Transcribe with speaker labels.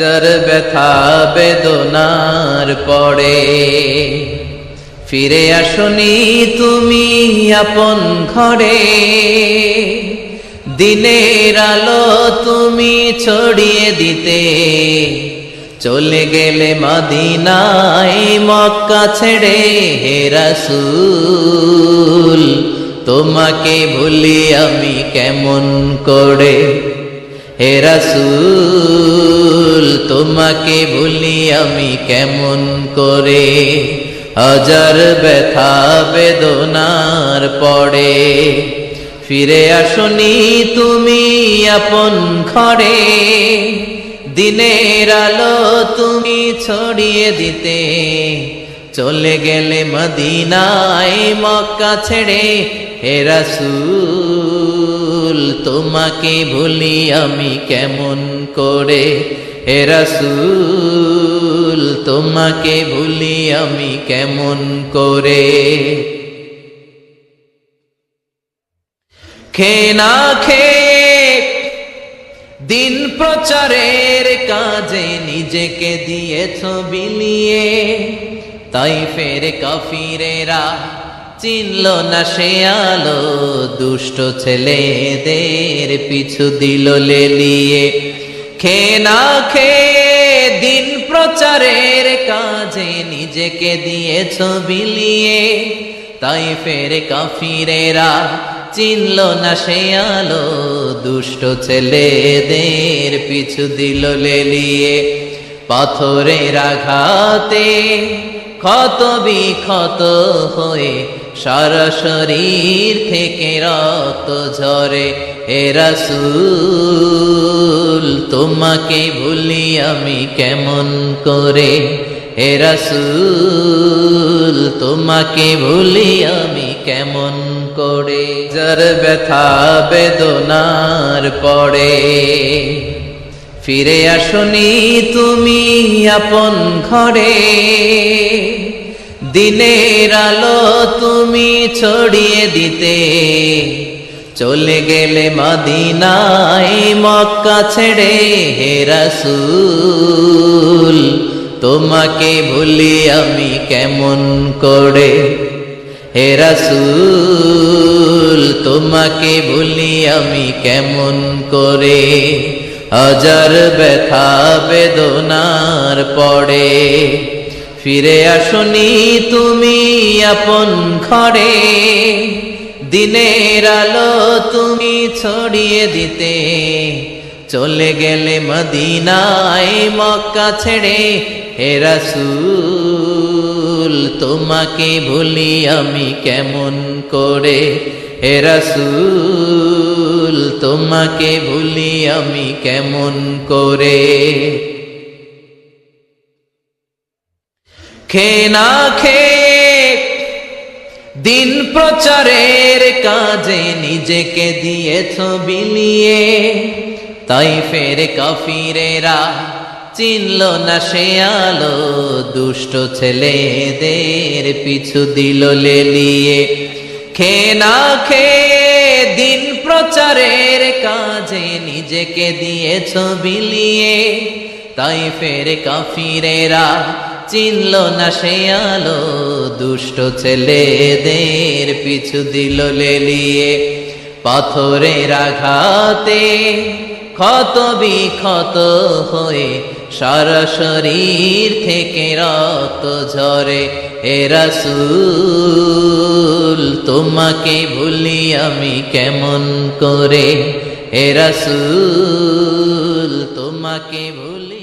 Speaker 1: হাজার ব্যথা বেদনার পরে ফিরে আসনি তুমি আপন ঘরে। দিনের আলো তুমি ছড়িয়ে দিতে চলে গেলে মদিনায় মক্কা ছেড়ে। হে রাসূল তোমাকে ভুলি আমি কেমন করে। হে রাসূল তোমাকে ভুলি আমি কেমন করে। হাজার ব্যথা বেদনার পরে ফিরে আসনি তুমি আপন ঘরে। দিনের আলো তুমি ছড়িয়ে দিতে চলে গেলে মদিনায় মক্কা ছেড়ে। হে রাসূল তোমাকে ভুলি আমি কেমন করে। হে রাসূল তোমাকে ভুলি আমি কেমন করে। খেয়ে না খেয়ে দিন প্রচারের কাজে নিজেকে দিয়েছ বিলিয়ে। তাইফের কাফিরেরা চিনল না সে আলো, দুষ্ট ছেলেদের পিছু দিল লেলিয়ে। খেয়ে না খেয়ে দিন প্রচারের কাজে নিজেকে দিয়েছ বিলিয়ে। তাইফের কাফিরেরা চিনল না সে আলো, দুষ্ট ছেলেদের পিছু দিল লেলিয়ে। পাথরের আঘাতে ক্ষত বিক্ষত হয়ে সারা শরীর থেকে রক্ত ঝরে। হে রাসূল তোমাকে ভুলি আমি কেমন করে। হে রাসূল তোমাকে ভুলি আমি কেমন করে। যার ব্যথা বেদনার পরে ফিরে আসনি তুমি আপন ঘরে। দিনের আলো তুমি ছড়িয়ে দিতে চলে গেলে মদিনায় মক্কা ছেড়ে। হে রাসূল তোমাকে ভুলি আমি কেমন করে। হে রাসূল তোমাকে ভুলি আমি কেমন করে। হাজার ব্যথা বেদনার পরে ফিরে আসনি তুমি আপন ঘরে। দিনের আলো তুমি ছড়িয়ে দিতে চলে গেলে মদিনায় মক্কা ছেড়ে। হে রাসূল তোমাকে ভুলি আমি কেমন করে। হে রাসূল তোমাকে ভুলি আমি কেমন করে। খেয়ে না খেয়ে দিন প্রচারের কাজে নিজেকে দিয়েছ বিলিয়ে। তাইফের কাফিরেরা চিনল না সে আলো, দুষ্ট ছেলেদের পিছু দিল লেলিয়ে। খেয়ে না খেয়ে দিন প্রচারের কাজে নিজেকে দিয়েছ বিলিয়ে। তাইফের কাফিরেরা চিনল না সে আলো, দুষ্ট ছেলেদের পিছু দিল লেলিয়ে। পাথরের আঘাতে ক্ষত বিক্ষত হয়ে সারা শরীর থেকে রক্ত ঝরে। হে রাসূল তোমাকে ভুলি আমি কেমন করে। হে রাসূল তোমাকে ভুলি